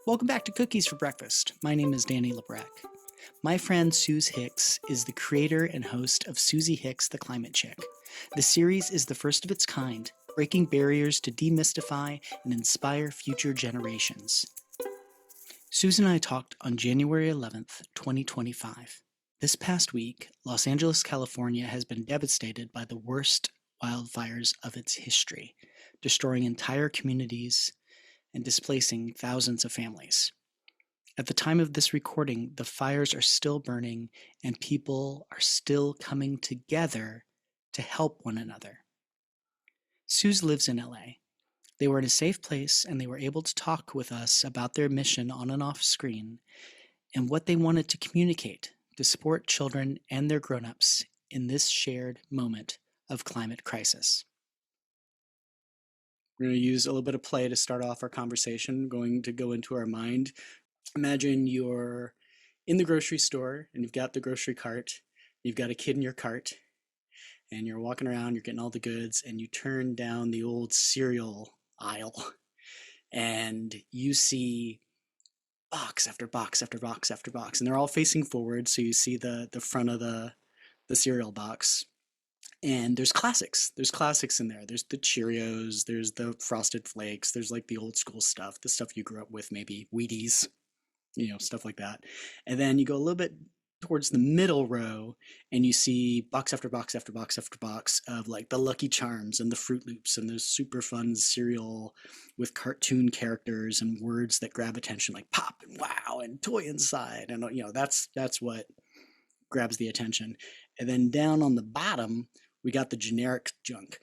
Welcome back to Cookies for Breakfast. My name is Danny Lebrecq. My friend Suzie Hicks is the creator and host of Suzie Hicks, the Climate Chick. The series is the first of its kind, breaking barriers to demystify and inspire future generations. Suzie and I talked on January 11th, 2025. This past week, Los Angeles, California has been devastated by the worst wildfires of its history, destroying entire communities and displacing thousands of families. At the time of this recording, the fires are still burning and people are still coming together to help one another. Suze lives in LA. They were in a safe place and they were able to talk with us about their mission on and off screen and what they wanted to communicate to support children and their grownups in this shared moment of climate crisis. We're going to use a little bit of play to start off our conversation, going to go into our mind. Imagine you're in the grocery store and you've got the grocery cart, you've got a kid in your cart, and you're walking around, you're getting all the goods, and you turn down the old cereal aisle and you see box after box after box after box, and they're all facing forward, so you see the front of the cereal box. And there's classics. There's classics in there. There's the Cheerios. There's the Frosted Flakes. There's like the old school stuff, the stuff you grew up with, maybe Wheaties, stuff like that. And then you go a little bit towards the middle row and you see box after box after box after box of like the Lucky Charms and the Fruit Loops and those super fun cereal with cartoon characters and words that grab attention, like pop and wow and toy inside. And that's what grabs the attention. And then down on the bottom, we got the generic junk.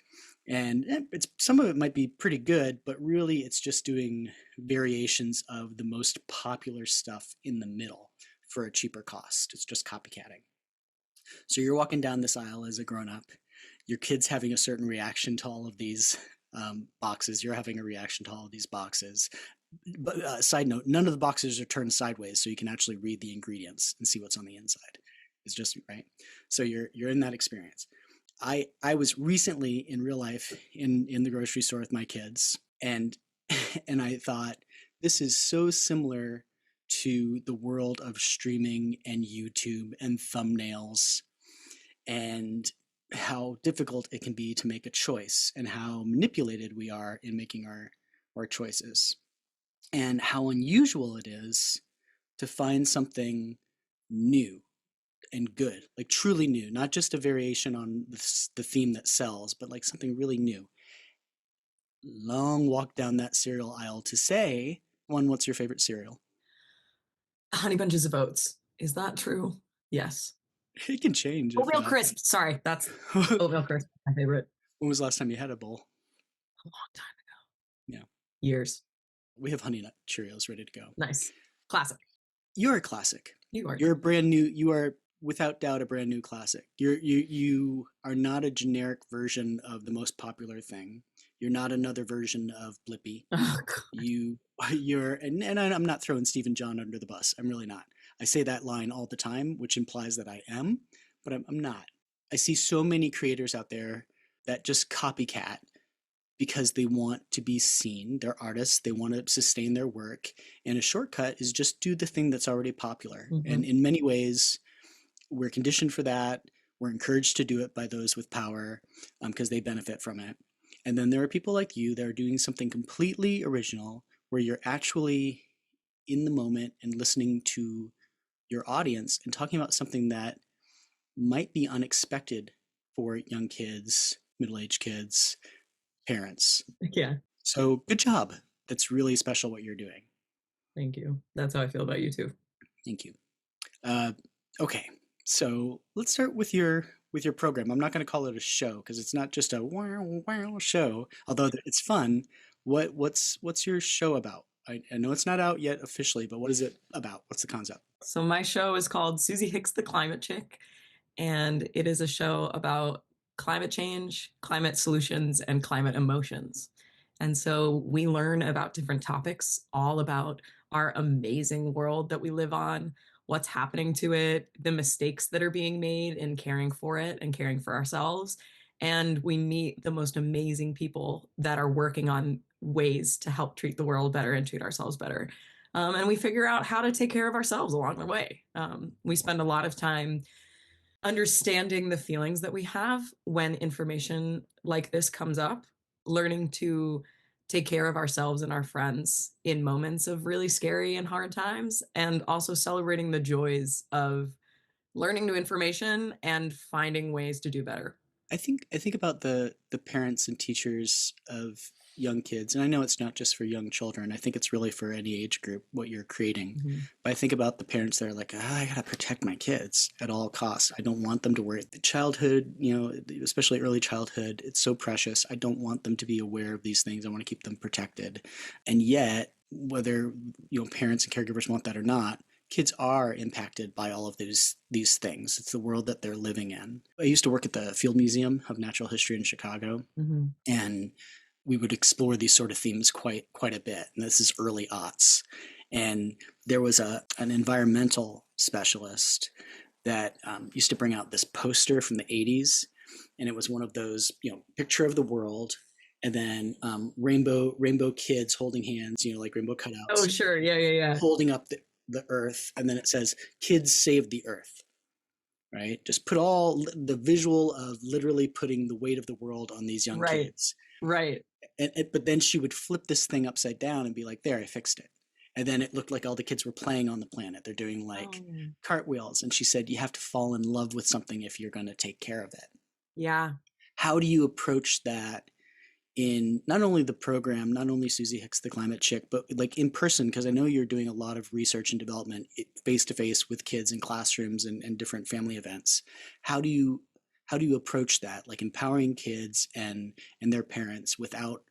And it's some of it might be pretty good, but really it's just doing variations of the most popular stuff in the middle for a cheaper cost. It's just copycatting. So you're walking down this aisle as a grown-up. Your kid's having a certain reaction to all of these boxes. You're having a reaction to all of these boxes. But side note, none of the boxes are turned sideways, so you can actually read the ingredients and see what's on the inside. It's just right. So you're in that experience. I was recently in real life in the grocery store with my kids, and I thought this is so similar to the world of streaming and YouTube and thumbnails and how difficult it can be to make a choice and how manipulated we are in making our choices and how unusual it is to find something new and good, like truly new, not just a variation on the theme that sells, but like something really new. Long walk down that cereal aisle to say, what's your favorite cereal? Honey Bunches of Oats. Is that true? Yes. It can change. Oatmeal Crisp. Sorry, that's Oatmeal Crisp, my favorite. When was the last time you had a bowl? A long time ago. Yeah. Years. We have Honey Nut Cheerios ready to go. Nice. Classic. You're a classic. You are. You're a brand new. You are without doubt a brand new classic. You are not a generic version of the most popular thing. You're not another version of Blippi. Oh, God. You're and I'm not throwing Stephen John under the bus. I'm really not. I say that line all the time, which implies that I am, but I'm not. I see so many creators out there that just copycat because they want to be seen. They're artists. They want to sustain their work. And a shortcut is just do the thing that's already popular. Mm-hmm. And in many ways, we're conditioned for that. We're encouraged to do it by those with power because they benefit from it. And then there are people like you that are doing something completely original where you're actually in the moment and listening to your audience and talking about something that might be unexpected for young kids, middle-aged kids, parents. Yeah. So good job. That's really special what you're doing. Thank you. That's how I feel about you too. Thank you. Okay. So let's start with your program. I'm not going to call it a show because it's not just a wow show, although it's fun. What's your show about? I know it's not out yet officially, but what is it about? What's the concept? So my show is called Suzie Hicks, the Climate Chick, and it is a show about climate change, climate solutions, and climate emotions. And so we learn about different topics, all about our amazing world that we live on, what's happening to it, the mistakes that are being made in caring for it and caring for ourselves. And we meet the most amazing people that are working on ways to help treat the world better and treat ourselves better. And we figure out how to take care of ourselves along the way. We spend a lot of time understanding the feelings that we have when information like this comes up, learning to take care of ourselves and our friends in moments of really scary and hard times, and also celebrating the joys of learning new information and finding ways to do better. I think about the parents and teachers of young kids, and I know it's not just for young children. I think it's really for any age group what you're creating. Mhm. But I think about the parents that are like, I gotta protect my kids at all costs. I don't want them to worry. Childhood, especially early childhood, it's so precious. I don't want them to be aware of these things. I want to keep them protected. And yet, whether parents and caregivers want that or not, kids are impacted by all of these things. It's the world that they're living in. I used to work at the Field Museum of Natural History in Chicago, Mhm. and we would explore these sort of themes quite a bit. And this is early aughts, and there was an environmental specialist that used to bring out this poster from the 80s, and it was one of those picture of the world, and then rainbow kids holding hands, like rainbow Oh, cutouts sure. Yeah, yeah, yeah. holding up the earth, and then it says kids save the earth, right? Just put all the visual of literally putting the weight of the world on these young Right. kids. Right. But then she would flip this thing upside down and be like, there, I fixed it. And then it looked like all the kids were playing on the planet. They're doing like Oh, cartwheels. And she said, you have to fall in love with something if you're going to take care of it. yeah. How do you approach that in not only the program, not only Suzie Hicks, the climate chick, but like in person? Because I know you're doing a lot of research and development face to face with kids in classrooms and different family events. How do you approach that, like empowering kids and their parents without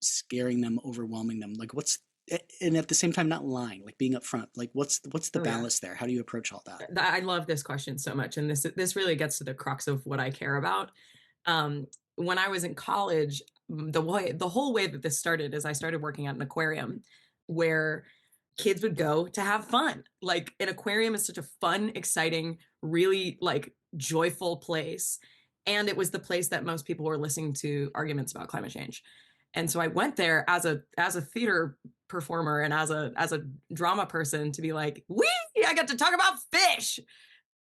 scaring them, overwhelming them? Like what's and at the same time not lying, like being upfront. Like what's the Oh, yeah. balance there? How do you approach all that? I love this question so much, and this really gets to the crux of what I care about. When I was in college, the whole way that this started is I started working at an aquarium where kids would go to have fun. Like an aquarium is such a fun, exciting, really like joyful place, and it was the place that most people were listening to arguments about climate change. And so I went there as a theater performer and as a drama person to be like, "Wee, I get to talk about fish."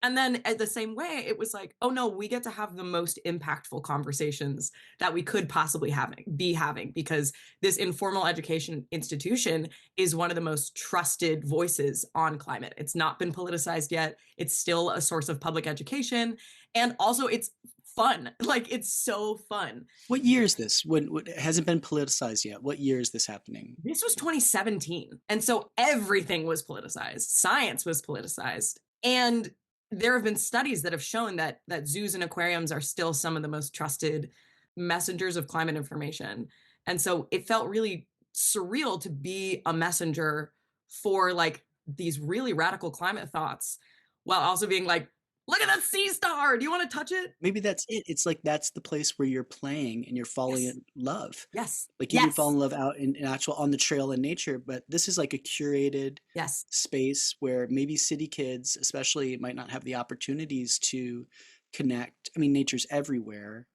And then at the same way, it was like, oh no, we get to have the most impactful conversations that we could possibly be having, because this informal education institution is one of the most trusted voices on climate. It's not been politicized yet. It's still a source of public education. And also it's fun. Like it's so fun. What year is this? When it hasn't been politicized yet? What year is this happening? This was 2017. And so everything was politicized. Science was politicized. And there have been studies that have shown that zoos and aquariums are still some of the most trusted messengers of climate information. And so it felt really surreal to be a messenger for like these really radical climate thoughts while also being like, look at that sea star. Do you want to touch it? Maybe that's it. It's like that's the place where you're playing and you're falling Yes. in love. Yes. Like you can fall Yes. in love out in actual on the trail in nature, but this is like a curated Yes. space where maybe city kids, especially, might not have the opportunities to connect. I mean, nature's everywhere,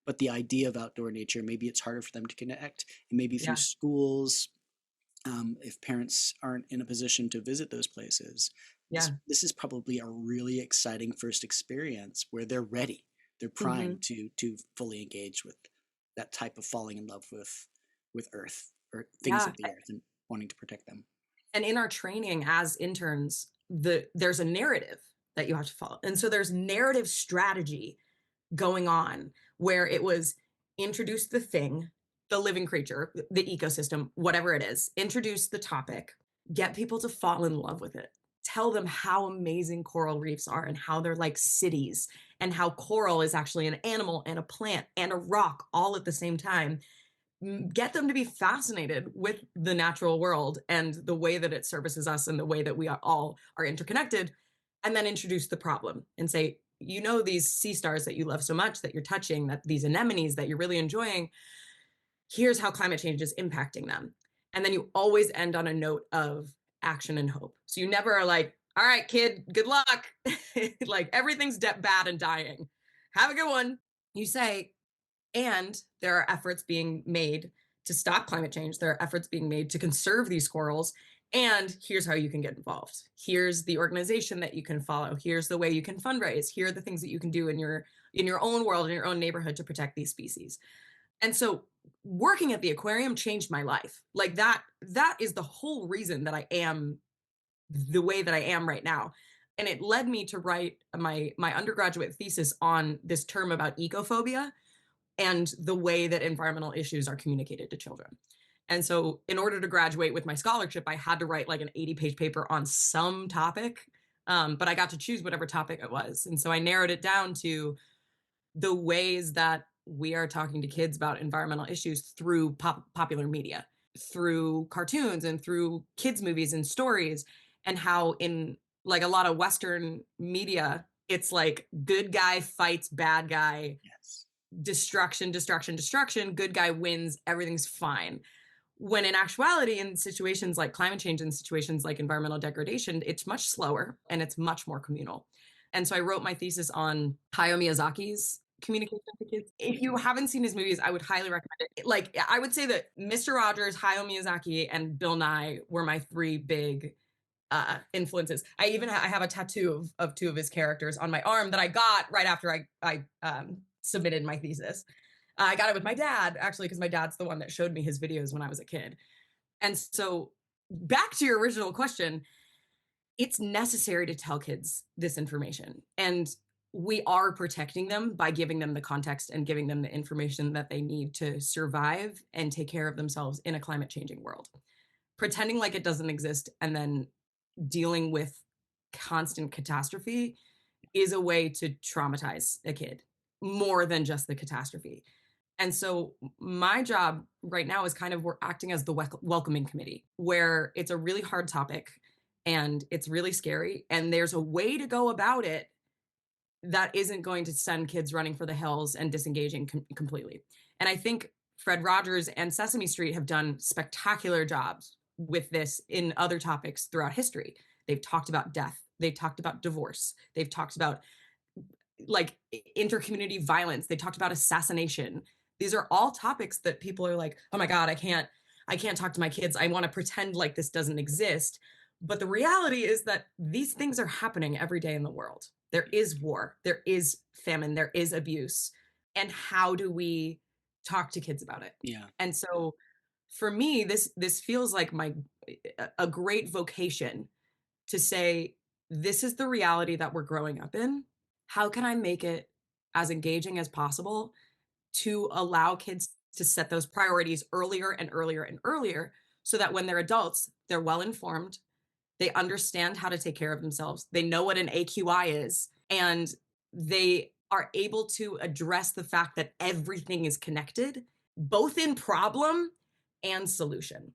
but the idea of outdoor nature, maybe it's harder for them to connect. And maybe through Yeah. schools, if parents aren't in a position to visit those places, this Yeah. this is probably a really exciting first experience where they're ready, they're Mm-hmm. primed to fully engage with that type of falling in love with Earth or things Yeah. of the Earth and wanting to protect them. And in our training as interns, there's a narrative that you have to follow. And so there's narrative strategy going on where it was introduce the thing, the living creature, the ecosystem, whatever it is, introduce the topic, get people to fall in love with it. Tell them how amazing coral reefs are and how they're like cities, and how coral is actually an animal and a plant and a rock all at the same time. Get them to be fascinated with the natural world and the way that it services us and the way that we all are interconnected, and then introduce the problem and say, you know, these sea stars that you love so much that you're touching, that these anemones that you're really enjoying, here's how climate change is impacting them. And then you always end on a note of action and hope. So you never are like, all right, kid, good luck. Like everything's bad and dying. Have a good one. You say, and there are efforts being made to stop climate change. There are efforts being made to conserve these corals. And here's how you can get involved. Here's the organization that you can follow. Here's the way you can fundraise. Here are the things that you can do in your own world, in your own neighborhood to protect these species. And so working at the aquarium changed my life. Like that is the whole reason that I am the way that I am right now. And it led me to write my undergraduate thesis on this term about ecophobia and the way that environmental issues are communicated to children. And so, in order to graduate with my scholarship, I had to write like an 80-page paper on some topic, but I got to choose whatever topic it was. And so, I narrowed it down to the ways that we are talking to kids about environmental issues through popular media, through cartoons and through kids' movies and stories, and how in like a lot of Western media, it's like good guy fights bad guy, Yes. destruction, destruction, destruction, good guy wins, everything's fine. When in actuality, in situations like climate change and situations like environmental degradation, it's much slower and it's much more communal. And so I wrote my thesis on Hayao Miyazaki's communication to kids. If you haven't seen his movies, I would highly recommend it. Like, I would say that Mr. Rogers, Hayao Miyazaki, and Bill Nye were my three big influences. I have a tattoo of two of his characters on my arm that I got right after I submitted my thesis. I got it with my dad, actually, because my dad's the one that showed me his videos when I was a kid. And so, back to your original question, it's necessary to tell kids this information. And we are protecting them by giving them the context and giving them the information that they need to survive and take care of themselves in a climate changing world. Pretending like it doesn't exist and then dealing with constant catastrophe is a way to traumatize a kid more than just the catastrophe. And so my job right now is kind of we're acting as the welcoming committee, where it's a really hard topic and it's really scary. And there's a way to go about it that isn't going to send kids running for the hills and disengaging completely. And I think Fred Rogers and Sesame Street have done spectacular jobs with this in other topics throughout history. They've talked about death, they've talked about divorce, they've talked about like intercommunity violence, they talked about assassination. These are all topics that people are like, "Oh my god, I can't talk to my kids. I want to pretend like this doesn't exist." But the reality is that these things are happening every day in the world. There is war, there is famine, there is abuse. And how do we talk to kids about it? Yeah. And so for me, this feels like my a great vocation to say, this is the reality that we're growing up in. How can I make it as engaging as possible to allow kids to set those priorities earlier and earlier and earlier so that when they're adults, they're well informed, they understand how to take care of themselves, they know what an AQI is, and they are able to address the fact that everything is connected, both in problem and solution.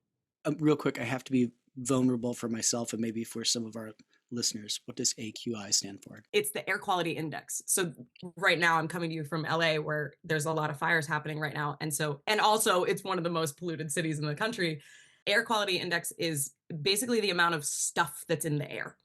Real quick, I have to be vulnerable for myself and maybe for some of our listeners. What does AQI stand for? It's the air quality index. So right now I'm coming to you from LA where there's a lot of fires happening right now. And also it's one of the most polluted cities in the country. Air quality index is basically the amount of stuff that's in the air.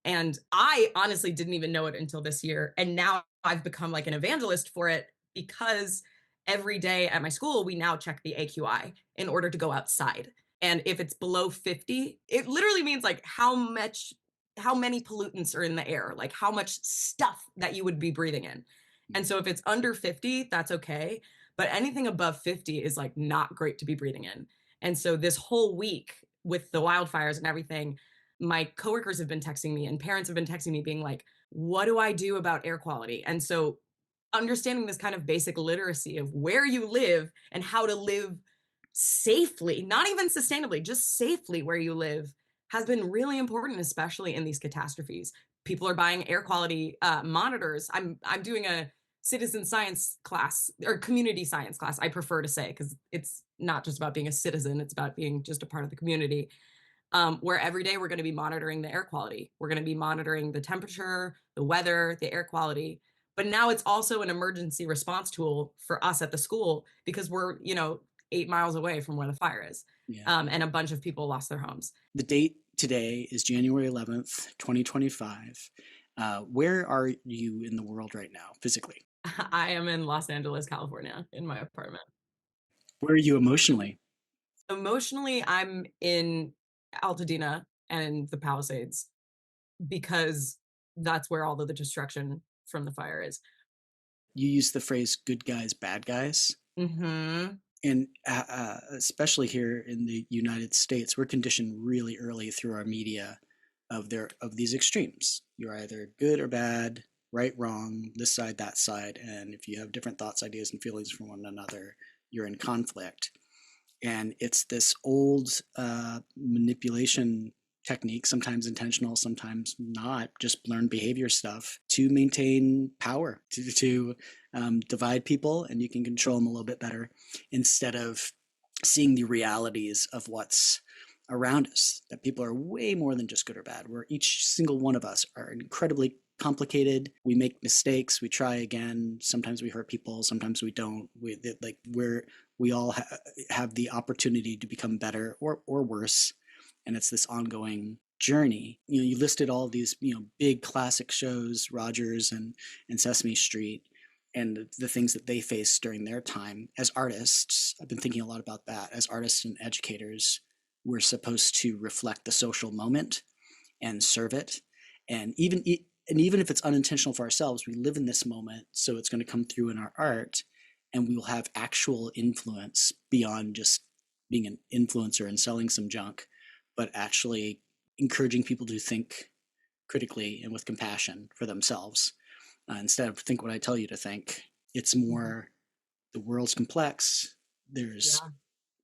And I honestly didn't even know it until this year. And now I've become like an evangelist for it because every day at my school, we now check the AQI in order to go outside. And if it's below 50, it literally means like how many pollutants are in the air, like how much stuff that you would be breathing in. And so if it's under 50, that's okay. But anything above 50 is like not great to be breathing in. And so this whole week with the wildfires and everything, my coworkers have been texting me and parents have been texting me being like, what do I do about air quality? And so understanding this kind of basic literacy of where you live and how to live safely, not even sustainably, just safely where you live has been really important, especially in these catastrophes. People are buying air quality monitors. I'm doing a citizen science class or community science class, I prefer to say, because it's not just about being a citizen, it's about being just a part of the community. Where every day we're going to be monitoring the air quality. We're going to be monitoring the temperature, the weather, the air quality. But now it's also an emergency response tool for us at the school because we're, 8 miles away from where the fire is. Yeah. And a bunch of people lost their homes. The date today is January 11th, 2025. Where are you in the world right now, physically? I am in Los Angeles, California, in my apartment. Where are you emotionally? Emotionally, I'm in Altadena and the Palisades, because that's where all of the destruction from the fire is. You use the phrase "good guys, bad guys." Mm-hmm. And especially here in the United States, we're conditioned really early through our media of these extremes. You're either good or bad, right, wrong, this side, that side, and if you have different thoughts, ideas, and feelings from one another, you're in conflict. And it's this old manipulation technique, sometimes intentional, sometimes not, just learned behavior stuff to maintain power, to divide people, and you can control them a little bit better instead of seeing the realities of what's around us, that people are way more than just good or bad. Where each single one of us are incredibly complicated. We make mistakes. We try again. Sometimes we hurt people. Sometimes we don't. We all have the opportunity to become better or worse, and it's this ongoing journey. You listed all of these big classic shows, Rogers and Sesame Street, and the things that they faced during their time as artists. I've been thinking a lot about that. As artists and educators, we're supposed to reflect the social moment and serve it, and even if it's unintentional for ourselves, we live in this moment, so it's going to come through in our art, and we will have actual influence beyond just being an influencer and selling some junk, but actually encouraging people to think critically and with compassion for themselves, instead of think what I tell you to think. It's more, the world's complex. There's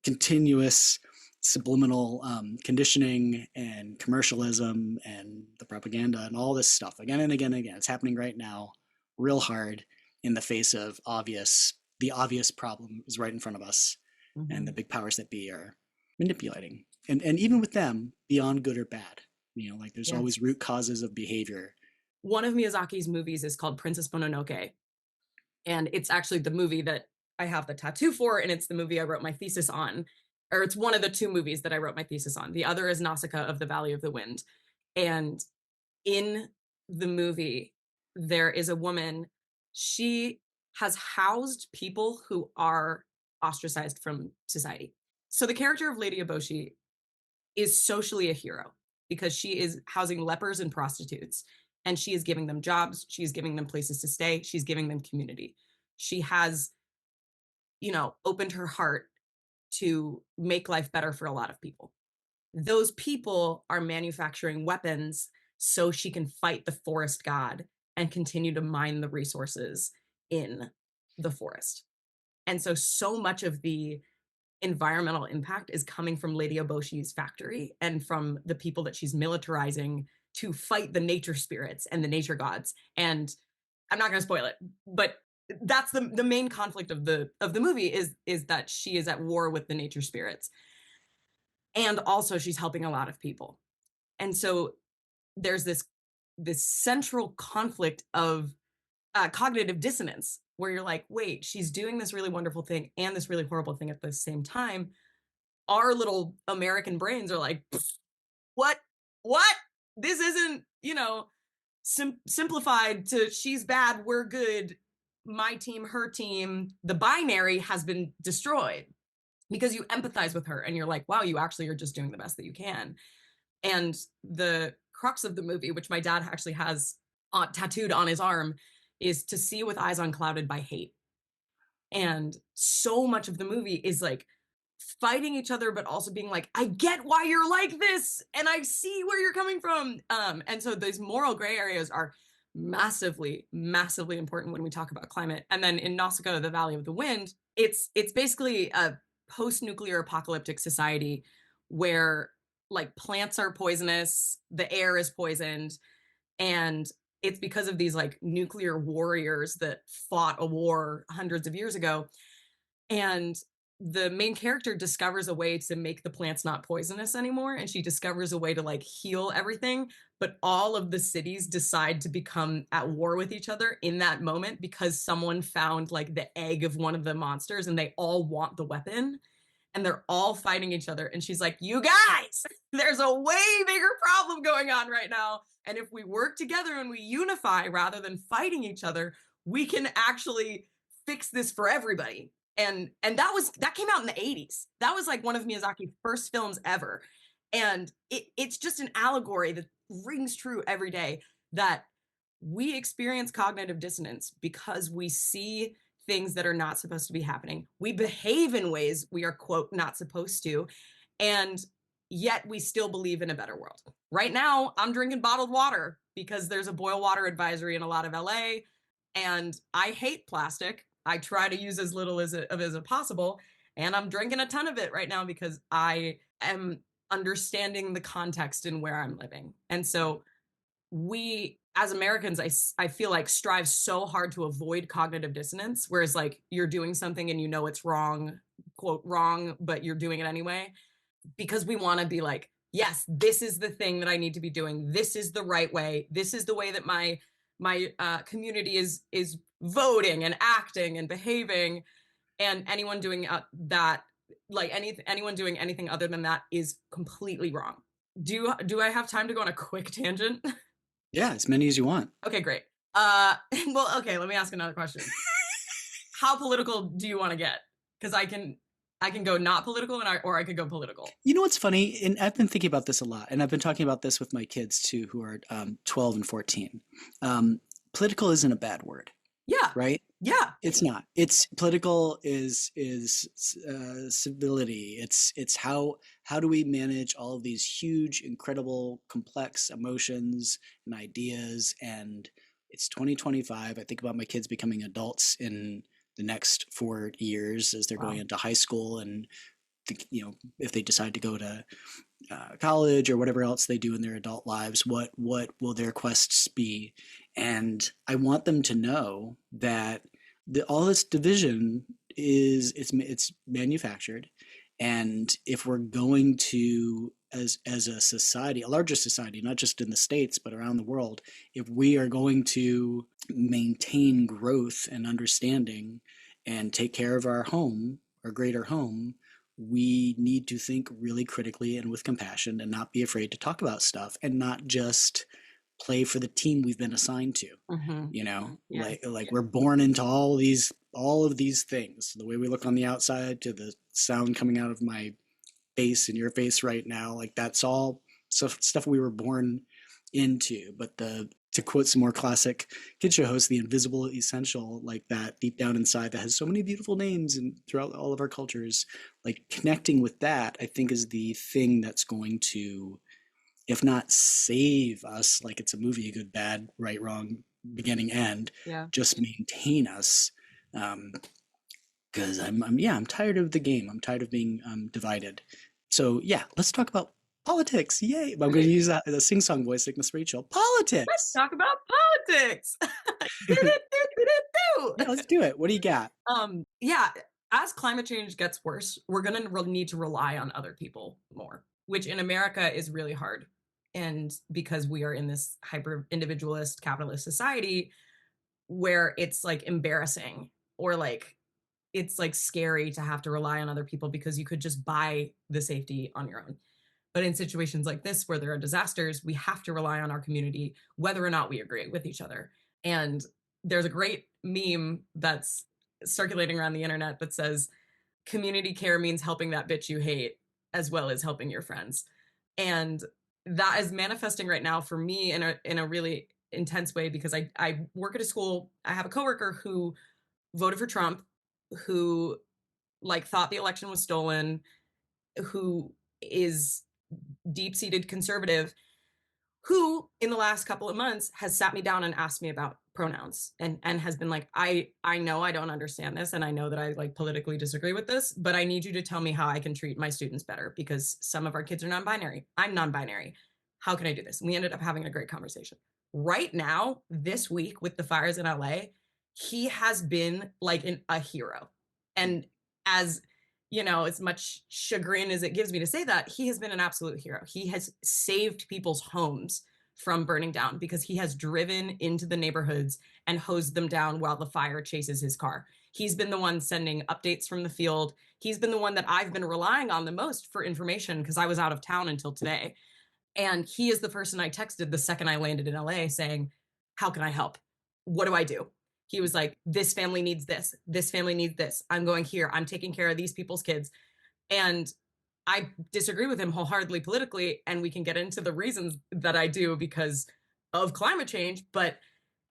continuous subliminal conditioning and commercialism and the propaganda and all this stuff again and again and again. It's happening right now, real hard, in the face of the obvious problem is right in front of us, and the big powers that be are manipulating. And even with them, beyond good or bad, like there's always root causes of behavior. One of Miyazaki's movies is called Princess Mononoke, and it's actually the movie that I have the tattoo for, and it's the movie I wrote my thesis on, or it's one of the two movies that I wrote my thesis on. The other is Nausicaa of the Valley of the Wind. And in the movie, there is a woman, she has housed people who are ostracized from society. So the character of Lady Eboshi is socially a hero because she is housing lepers and prostitutes, and she is giving them jobs, she is giving them places to stay, she's giving them community. She has, opened her heart to make life better for a lot of people. Those people are manufacturing weapons so she can fight the forest god and continue to mine the resources in the forest. And so much of the environmental impact is coming from Lady Oboshi's factory and from the people that she's militarizing to fight the nature spirits and the nature gods. And I'm not going to spoil it, but that's the main conflict of the movie is that she is at war with the nature spirits, and also she's helping a lot of people. And so there's this central conflict of cognitive dissonance where you're like, wait, she's doing this really wonderful thing and this really horrible thing at the same time. Our little American brains are like, what this isn't, simplified to she's bad, we're good, my team, her team. The binary has been destroyed because you empathize with her and you're like, wow, you actually are just doing the best that you can. And the crux of the movie, which my dad actually has tattooed on his arm, is to see with eyes unclouded by hate. And so much of the movie is like fighting each other, but also being like, I get why you're like this, and I see where you're coming from. And so these moral gray areas are massively, massively important when we talk about climate. And then in Nausicaa, the Valley of the Wind, it's basically a post-nuclear apocalyptic society where like plants are poisonous, the air is poisoned, and it's because of these like nuclear warriors that fought a war hundreds of years ago. And the main character discovers a way to make the plants not poisonous anymore, and she discovers a way to like heal everything, but all of the cities decide to become at war with each other in that moment because someone found like the egg of one of the monsters and they all want the weapon, and they're all fighting each other. And she's like, you guys, there's a way bigger problem going on right now, and if we work together and we unify rather than fighting each other, we can actually fix this for everybody. And that came out in the 80s. That was like one of Miyazaki's first films ever. And it's just an allegory that rings true every day, that we experience cognitive dissonance because we see things that are not supposed to be happening. We behave in ways we are, quote, not supposed to. And yet we still believe in a better world. Right now, I'm drinking bottled water because there's a boil water advisory in a lot of LA. And I hate plastic. I try to use as little as possible. And I'm drinking a ton of it right now because I am understanding the context in where I'm living. And so we as Americans, I feel like strive so hard to avoid cognitive dissonance, whereas like you're doing something and you know it's wrong, quote, wrong, but you're doing it anyway, because we want to be like, yes, this is the thing that I need to be doing. This is the right way. This is the way that my community is voting and acting and behaving. And anyone doing that, like anyone doing anything other than that is completely wrong. Do I have time to go on a quick tangent? Yeah, as many as you want. Okay, great. Well, okay, let me ask another question. How political do you want to get? Because I can go not political, or I could go political. You know what's funny? And I've been thinking about this a lot, and I've been talking about this with my kids too, who are 12 and 14. Political isn't a bad word, Yeah, right? yeah, It's not. It's political is civility. It's how do we manage all of these huge, incredible, complex emotions and ideas? And it's 2025. I think about my kids becoming adults in the next 4 years as they're going wow. into high school, and if they decide to go to college or whatever else they do in their adult lives, what will their quests be? And I want them to know that all this division it's manufactured, and if we're going to, as a society, a larger society, not just in the States but around the world, if we are going to maintain growth and understanding and take care of our home, our greater home, we need to think really critically and with compassion and not be afraid to talk about stuff and not just play for the team we've been assigned to. Mm-hmm. Yeah. Like we're born into all of these things, the way we look on the outside to the sound coming out of my face and your face right now, like that's all stuff we were born into. But the to quote some more classic kid show hosts, the invisible essential, like that deep down inside that has so many beautiful names and throughout all of our cultures, like connecting with that, I think is the thing that's going to, if not save us, like it's a movie, good, bad, right, wrong, beginning, end, Yeah. just maintain us. Because I'm tired of the game. I'm tired of being divided. So yeah, let's talk about politics. Yay! I'm going to use that the sing song voice like Miss Rachel. Let's Politics. talk about politics. Yeah, let's do it. What do you got? Yeah, as climate change gets worse, we're going to need to rely on other people more, which in America is really hard. And because we are in this hyper individualist capitalist society where it's like embarrassing, or like it's like scary to have to rely on other people because you could just buy the safety on your own. But in situations like this, where there are disasters, we have to rely on our community, whether or not we agree with each other. And there's a great meme that's circulating around the internet that says, community care means helping that bitch you hate as well as helping your friends. And that is manifesting right now for me in a really intense way, because I work at a school. I have a coworker who voted for Trump, who like thought the election was stolen, who is deep-seated conservative, who in the last couple of months has sat me down and asked me about pronouns, and has been like, I know I don't understand this, and I know that I like politically disagree with this, but I need you to tell me how I can treat my students better, because some of our kids are non-binary. I'm non-binary. How can I do this? And we ended up having a great conversation. Right now, this week with the fires in LA, he has been like a hero. And as you know, as much chagrin as it gives me to say that, he has been an absolute hero. He has saved people's homes from burning down because he has driven into the neighborhoods and hosed them down while the fire chases his car. He's been the one sending updates from the field. He's been the one that I've been relying on the most for information because I was out of town until today. And he is the person I texted the second I landed in LA saying, how can I help? What do I do? He was like, this family needs this. This family needs this. I'm going here. I'm taking care of these people's kids. And I disagree with him wholeheartedly politically, and we can get into the reasons that I do because of climate change. But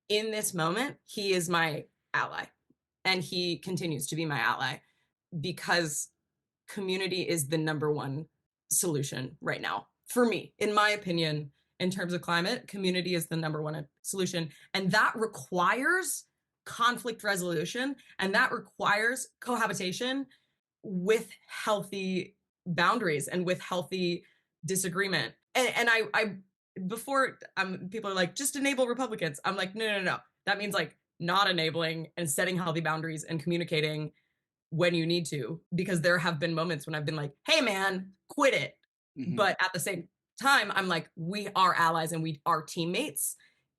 in this moment, he is my ally, and he continues to be my ally because community is the number one solution right now. For me, in my opinion, in terms of climate, community is the number one solution. And that requires conflict resolution, and that requires cohabitation with healthy boundaries and with healthy disagreement. And I before people are like, just enable Republicans. I'm like, no, no, no. That means like not enabling and setting healthy boundaries and communicating when you need to, because there have been moments when I've been like, hey man, quit it. Hmm. But at the same time, I'm like, we are allies and we are teammates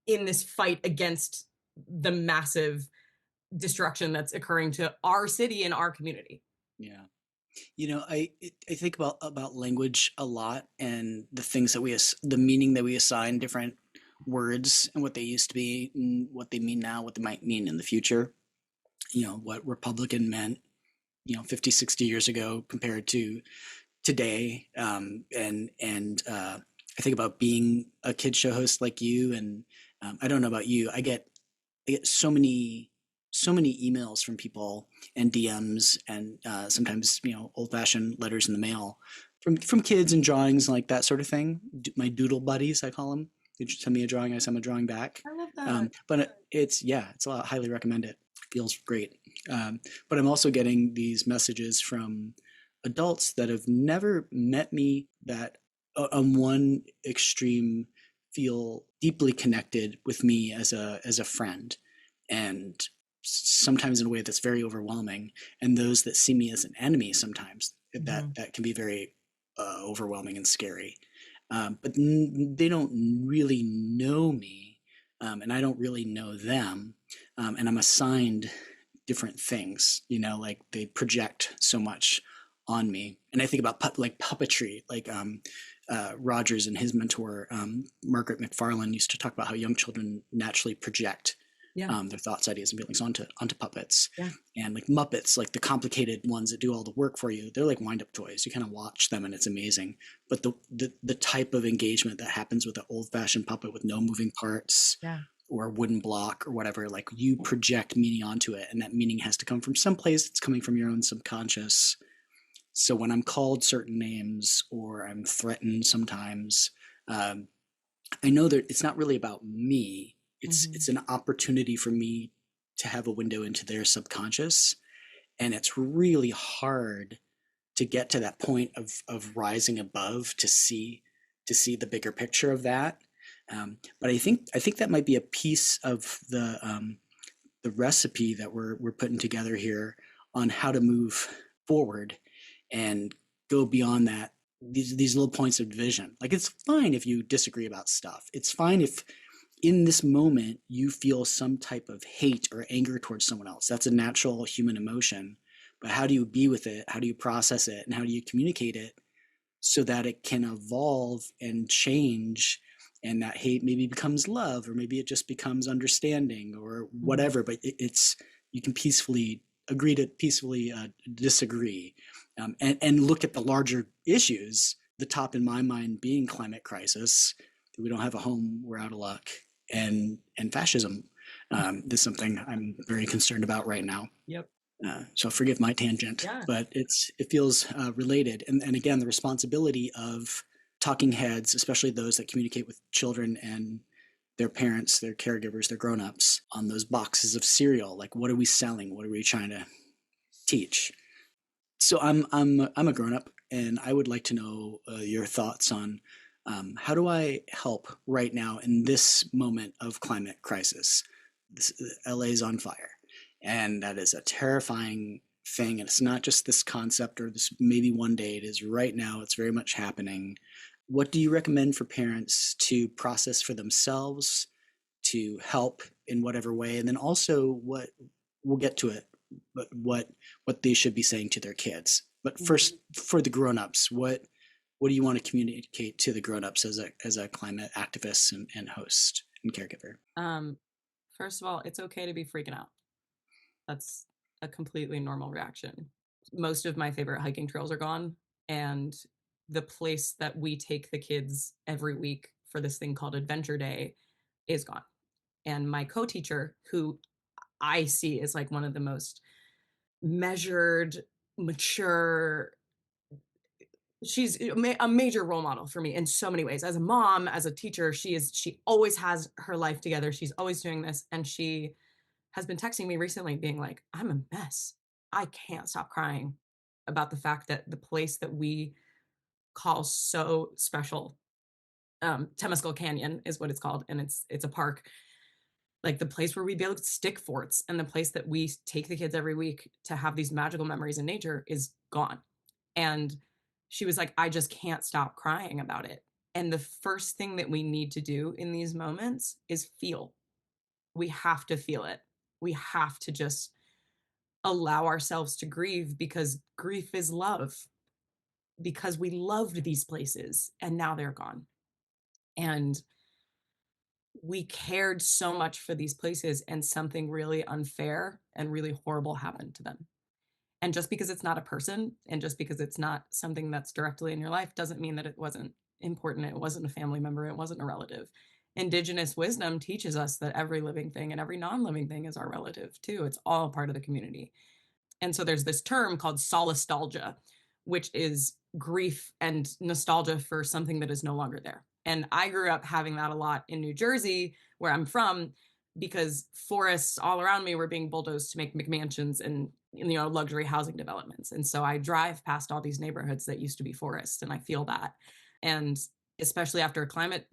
in this fight against the massive destruction that's occurring to our city and our community. Yeah. I think about language a lot and the things that the meaning that we assign different words and what they used to be and what they mean now, what they might mean in the future. What Republican meant, 50, 60 years ago compared to today. I think about being a kid show host like you, and I don't know about you. I get so many emails from people and DMs and sometimes old fashioned letters in the mail from kids and drawings like that sort of thing. My doodle buddies, I call them. They just send me a drawing, I send them a drawing back. I love that. But it's a lot. Highly recommend it. Feels great. But I'm also getting these messages from adults that have never met me that on one extreme feel deeply connected with me as a friend, and sometimes in a way that's very overwhelming, and those that see me as an enemy sometimes Mm-hmm. that can be very overwhelming and scary. But they don't really know me, and I don't really know them, and I'm assigned different things. Like they project so much on me, and I think about like puppetry, like Rogers and his mentor Margaret McFarlane used to talk about how young children naturally project Yeah. their thoughts, ideas, and feelings onto puppets. Yeah. And like Muppets, like the complicated ones that do all the work for you, they're like wind up toys. You kind of watch them and it's amazing. But the type of engagement that happens with an old fashioned puppet with no moving parts Yeah. or a wooden block or whatever, like you project meaning onto it, and that meaning has to come from someplace. It's coming from your own subconscious. So when I'm called certain names or I'm threatened sometimes, um, I know that it's not really about me. It's Mm-hmm. it's an opportunity for me to have a window into their subconscious, and it's really hard to get to that point of rising above to see the bigger picture of that. But I think that might be a piece of the recipe that we're putting together here on how to move forward and go beyond that, these little points of division. Like it's fine if you disagree about stuff. It's fine if in this moment you feel some type of hate or anger towards someone else. That's a natural human emotion. But how do you be with it? How do you process it? And how do you communicate it so that it can evolve and change, and that hate maybe becomes love, or maybe it just becomes understanding or Mm-hmm. whatever. But it's you can peacefully agree to peacefully disagree, and look at the larger issues. The top in my mind being climate crisis. We don't have a home. We're out of luck. And fascism is something I'm very concerned about right now. Yep. So forgive my tangent, Yeah. but it feels related. And again, the responsibility of talking heads, especially those that communicate with children and their parents, their caregivers, their grown-ups, on those boxes of cereal. Like, what are we selling? What are we trying to teach? So I'm a grown-up, and I would like to know your thoughts on how do I help right now in this moment of climate crisis? LA's on fire, and that is a terrifying thing. And it's not just this concept or this maybe one day. It is right now. It's very much happening. What do you recommend for parents to process for themselves, to help in whatever way, and then also what we'll get to it, but what they should be saying to their kids. But Mm-hmm. first, for the grown-ups, what do you want to communicate to the grown-ups as a climate activist and host and caregiver? Um, First of all, it's okay to be freaking out. That's a completely normal reaction. Most of my favorite hiking trails are gone. And the place that we take the kids every week for this thing called Adventure Day is gone. And my co-teacher, who I see as like one of the most measured, mature, she's a major role model for me in so many ways. As a mom, as a teacher, she always has her life together. She's always doing this. And she has been texting me recently being like, I'm a mess. I can't stop crying about the fact that the place that we call so special, Temescal Canyon is what it's called, and it's a park, like the place where we build stick forts and the place that we take the kids every week to have these magical memories in nature is gone. And she was like, I just can't stop crying about it. And the first thing that we need to do in these moments is feel. We have to feel it. We have to just allow ourselves to grieve, because grief is love, because we loved these places and now they're gone. And we cared so much for these places, and something really unfair and really horrible happened to them. And just because it's not a person and just because it's not something that's directly in your life doesn't mean that it wasn't important. It wasn't a family member. It wasn't a relative. Indigenous wisdom teaches us that every living thing and every non-living thing is our relative too. It's all part of the community. And so there's this term called solastalgia, which is grief and nostalgia for something that is no longer there. And I grew up having that a lot in New Jersey, where I'm from, because forests all around me were being bulldozed to make McMansions and luxury housing developments. And so I drive past all these neighborhoods that used to be forests, and I feel that. And especially after a climate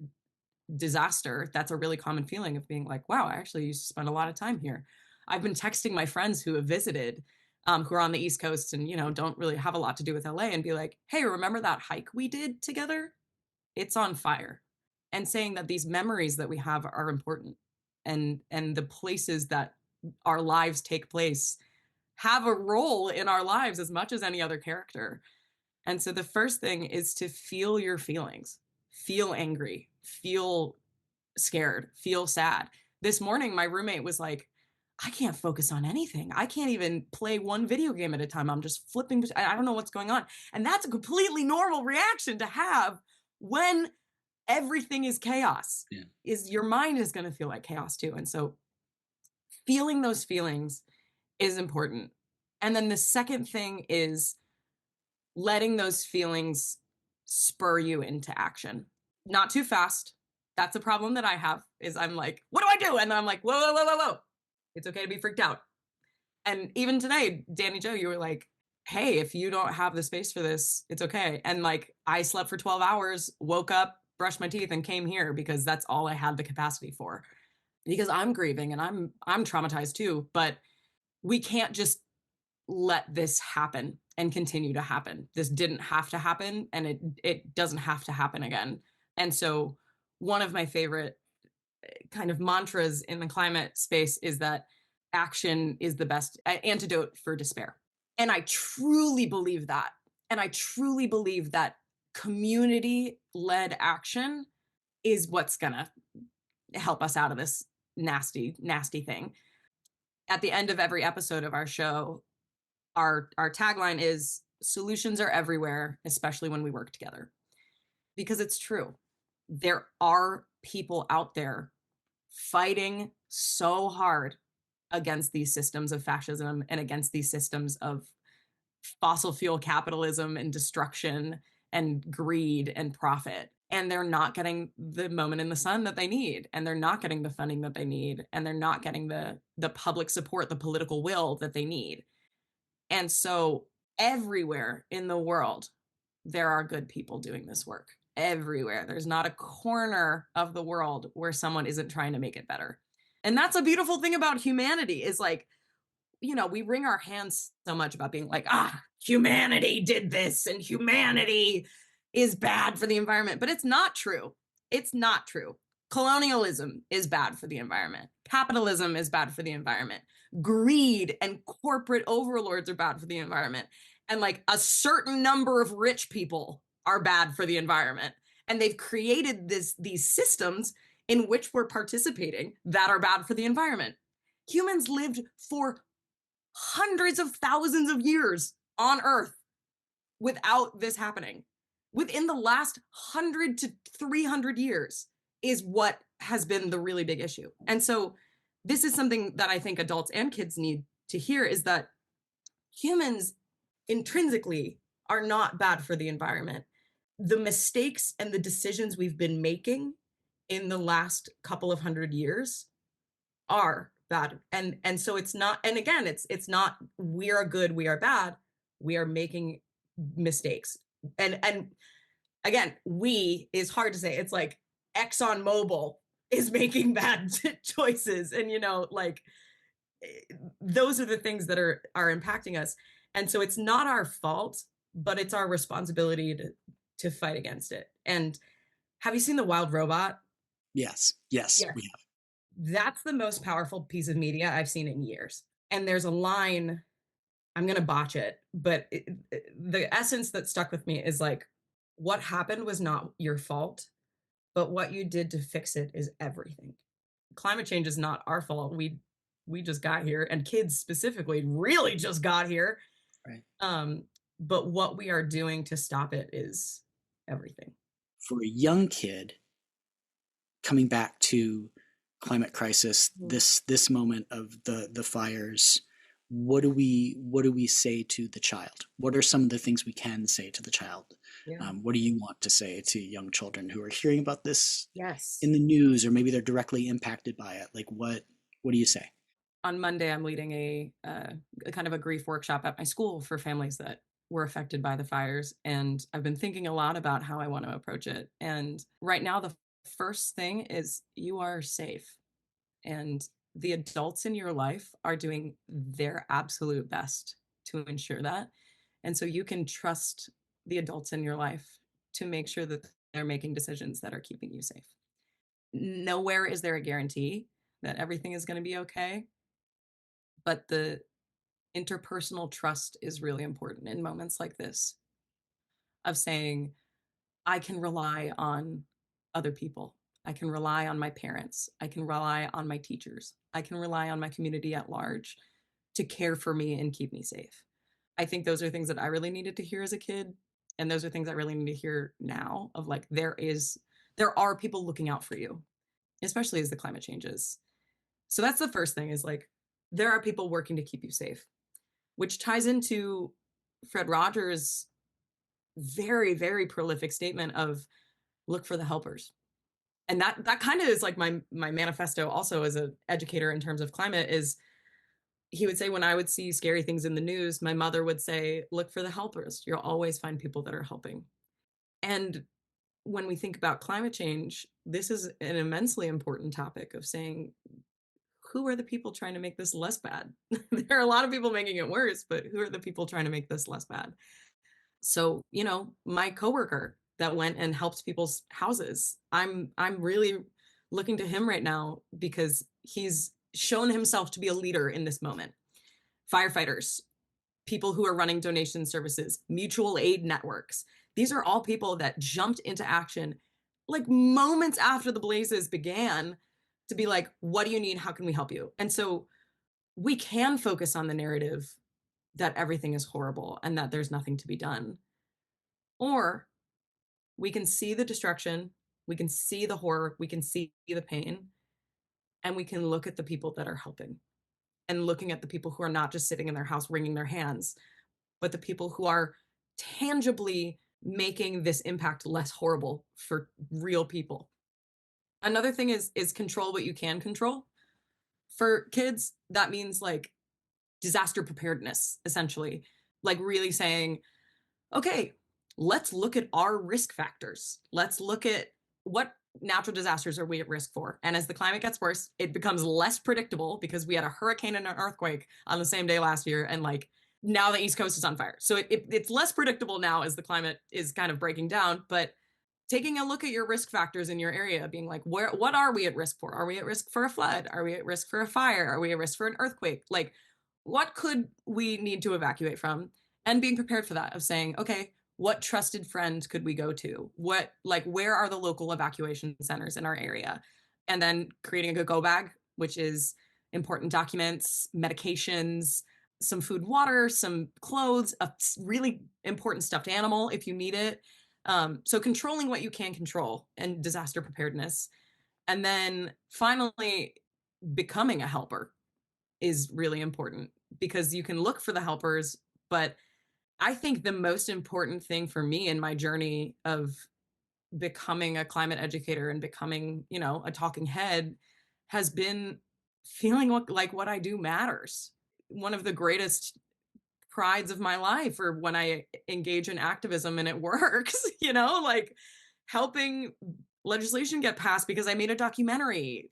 disaster, that's a really common feeling of being like, wow, I actually used to spend a lot of time here. I've been texting my friends who have visited, who are on the East Coast and, don't really have a lot to do with LA, and be like, hey, remember that hike we did together? It's on fire. And saying that these memories that we have are important, and the places that our lives take place have a role in our lives as much as any other character. And so the first thing is to feel your feelings. Feel angry, feel scared, feel sad. This morning, my roommate was like, I can't focus on anything. I can't even play one video game at a time. I'm just flipping. I don't know what's going on. And that's a completely normal reaction to have when everything is chaos. Yeah. Is your mind is going to feel like chaos too. And so feeling those feelings is important. And then the second thing is letting those feelings spur you into action. Not too fast. That's a problem that I have, is I'm like, what do I do? And I'm like, whoa, whoa, whoa, whoa, whoa. It's okay to be freaked out. And even today, Danny Joe, you were like, hey, if you don't have the space for this, it's okay. And like, I slept for 12 hours, woke up, brushed my teeth, and came here because that's all I had the capacity for. Because I'm grieving and I'm traumatized too, but we can't just let this happen and continue to happen. This didn't have to happen, and it doesn't have to happen again. And so one of my favorite kind of mantras in the climate space is that action is the best antidote for despair. And I truly believe that. And I truly believe that community-led action is what's going to help us out of this nasty, nasty thing. At the end of every episode of our show, our tagline is solutions are everywhere, especially when we work together. Because it's true. There are people out there fighting so hard against these systems of fascism and against these systems of fossil fuel capitalism and destruction and greed and profit. And they're not getting the moment in the sun that they need. And they're not getting the funding that they need. And they're not getting the public support, the political will that they need. And so everywhere in the world, there are good people doing this work. Everywhere. There's not a corner of the world where someone isn't trying to make it better. And that's a beautiful thing about humanity, is like, we wring our hands so much about being like, humanity did this and humanity is bad for the environment. But it's not true. It's not true. Colonialism is bad for the environment. Capitalism is bad for the environment. Greed and corporate overlords are bad for the environment. And like a certain number of rich people are bad for the environment. And they've created these systems in which we're participating that are bad for the environment. Humans lived for hundreds of thousands of years on Earth without this happening within the last 100 to 300 years is what has been the really big issue. And so this is something that I think adults and kids need to hear, is that humans intrinsically are not bad for the environment. The mistakes and the decisions we've been making in the last couple of 100 years are bad. And so it's not, and again, it's not we are good, we are bad. We are making mistakes. And again, we is hard to say. It's like ExxonMobil is making bad choices. And like those are the things that are impacting us. And so it's not our fault, but it's our responsibility to fight against it. And have you seen The Wild Robot? Yes, Yes. we have. That's the most powerful piece of media I've seen in years. And there's a line, I'm going to botch it, but the essence that stuck with me is like, what happened was not your fault, but what you did to fix it is everything. Climate change is not our fault. We just got here, and kids specifically really just got here. Right. But what we are doing to stop it is everything. For a young kid coming back to climate crisis, this moment of the fires, what do we say to the child? What are some of the things we can say to the child? Yeah. What do you want to say to young children who are hearing about this Yes. in the news, or maybe they're directly impacted by it? Like, what do you say? On Monday, I'm leading a kind of a grief workshop at my school for families that were affected by the fires. And I've been thinking a lot about how I want to approach it. And right now, the first thing is you are safe. And the adults in your life are doing their absolute best to ensure that. And so you can trust the adults in your life to make sure that they're making decisions that are keeping you safe. Nowhere is there a guarantee that everything is going to be okay, but the interpersonal trust is really important in moments like this, of saying, I can rely on other people. I can rely on my parents. I can rely on my teachers. I can rely on my community at large to care for me and keep me safe. I think those are things that I really needed to hear as a kid. And those are things I really need to hear now, of like, there are people looking out for you, especially as the climate changes. So that's the first thing, is like, there are people working to keep you safe, which ties into Fred Rogers' very, very prolific statement of look for the helpers. And that kind of is like my manifesto also as an educator in terms of climate. Is he would say, when I would see scary things in the news, my mother would say, look for the helpers. You'll always find people that are helping. And when we think about climate change, this is an immensely important topic, of saying, who are the people trying to make this less bad? There are a lot of people making it worse, but who are the people trying to make this less bad? So, my coworker that went and helped people's houses, I'm really looking to him right now, because he's shown himself to be a leader in this moment. Firefighters, people who are running donation services, mutual aid networks. These are all people that jumped into action like moments after the blazes began, to be like, what do you need? How can we help you? And so we can focus on the narrative that everything is horrible and that there's nothing to be done. Or we can see the destruction, we can see the horror, we can see the pain, and we can look at the people that are helping, and looking at the people who are not just sitting in their house wringing their hands, but the people who are tangibly making this impact less horrible for real people. Another thing is control what you can control. For kids, that means like disaster preparedness, essentially. Like really saying, okay, let's look at our risk factors. Let's look at what natural disasters are we at risk for. And as the climate gets worse, it becomes less predictable, because we had a hurricane and an earthquake on the same day last year. And like now the East Coast is on fire. So it's less predictable now as the climate is kind of breaking down. But taking a look at your risk factors in your area, being like, what are we at risk for? Are we at risk for a flood? Are we at risk for a fire? Are we at risk for an earthquake? Like, what could we need to evacuate from? And being prepared for that, of saying, okay, what trusted friend could we go to? Where are the local evacuation centers in our area? And then creating a go bag, which is important documents, medications, some food, water, some clothes, a really important stuffed animal if you need it. So controlling what you can control and disaster preparedness. And then finally, becoming a helper is really important because you can look for the helpers. But I think the most important thing for me in my journey of becoming a climate educator and becoming, a talking head has been feeling like what I do matters. One of the greatest prides of my life or when I engage in activism and it works, like helping legislation get passed because I made a documentary.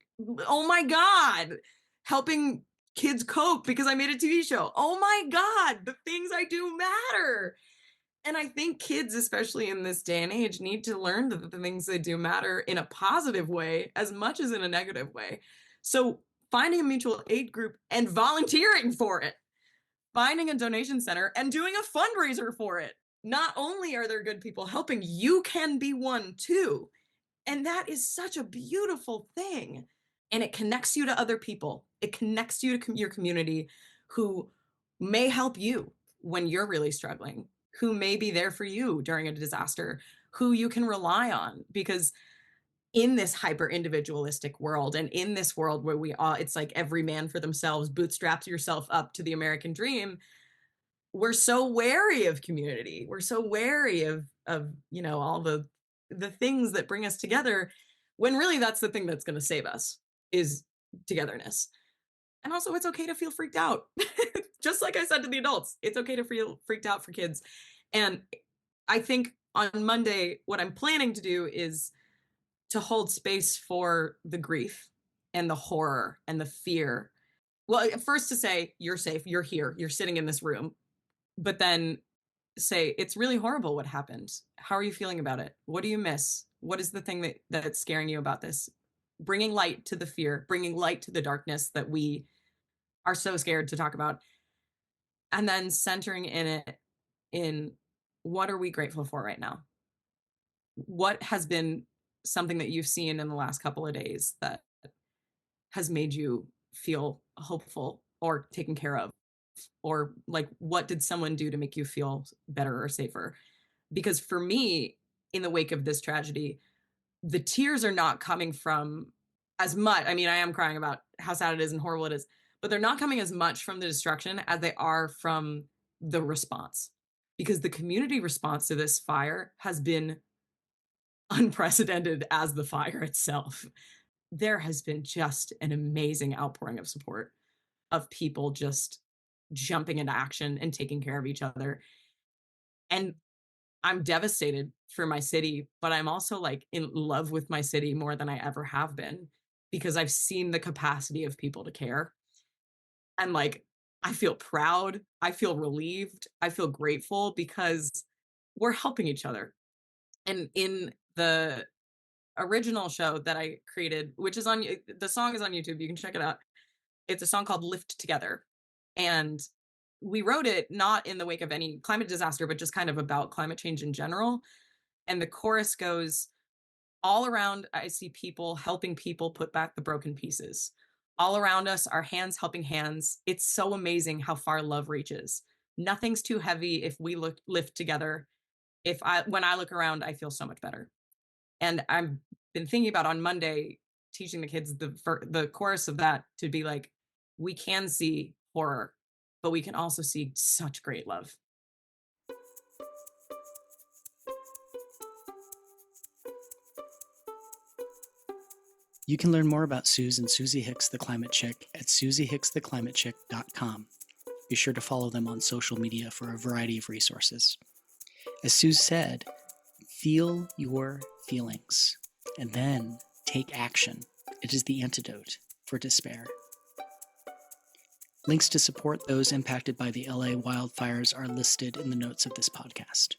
Oh my God. Helping kids cope because I made a TV show. Oh my God. The things I do matter. And I think kids, especially in this day and age, need to learn that the things they do matter in a positive way as much as in a negative way. So finding a mutual aid group and volunteering for it, finding a donation center and doing a fundraiser for it. Not only are there good people helping, you can be one too. And that is such a beautiful thing. And it connects you to other people. It connects you to your community who may help you when you're really struggling, who may be there for you during a disaster, who you can rely on. Because in this hyper individualistic world and in this world where it's like every man for themselves, bootstraps yourself up to the American dream, we're so wary of community. We're so wary of all the things that bring us together when really that's the thing that's going to save us is togetherness. And also it's okay to feel freaked out. Just like I said to the adults, it's okay to feel freaked out for kids. And I think on Monday what I'm planning to do is to hold space for the grief and the horror and the fear. Well, first to say you're safe, you're here, you're sitting in this room, but then say it's really horrible what happened. How are you feeling about it? What do you miss? What is the thing that's scaring you about this? Bringing light to the fear, bringing light to the darkness that we are so scared to talk about, and then centering in what are we grateful for right now? What has been something that you've seen in the last couple of days that has made you feel hopeful or taken care of? Or like, what did someone do to make you feel better or safer? Because for me, in the wake of this tragedy, the tears are not coming from as much. I mean, I am crying about how sad it is and horrible it is, but they're not coming as much from the destruction as they are from the response. Because the community response to this fire has been unprecedented as the fire itself. There has been just an amazing outpouring of support of people just jumping into action and taking care of each other. And I'm devastated for my city, but I'm also like in love with my city more than I ever have been because I've seen the capacity of people to care. And like, I feel proud. I feel relieved. I feel grateful because we're helping each other. And in the original show that I created, which is the song is on YouTube, you can check it out. It's a song called Lift Together. And we wrote it not in the wake of any climate disaster, but just kind of about climate change in general. And the chorus goes, all around, I see people helping people put back the broken pieces. All around us are hands helping hands. It's so amazing how far love reaches. Nothing's too heavy if we lift together. When I look around, I feel so much better. And I've been thinking about on Monday, teaching the kids the chorus of that to be like, we can see horror, but we can also see such great love. You can learn more about Suze and Suzie Hicks, the Climate Chick, at SuzieHicksTheClimateChick.com. Be sure to follow them on social media for a variety of resources. As Suze said, feel your feelings and then take action. It is the antidote for despair. Links to support those impacted by the LA wildfires are listed in the notes of this podcast.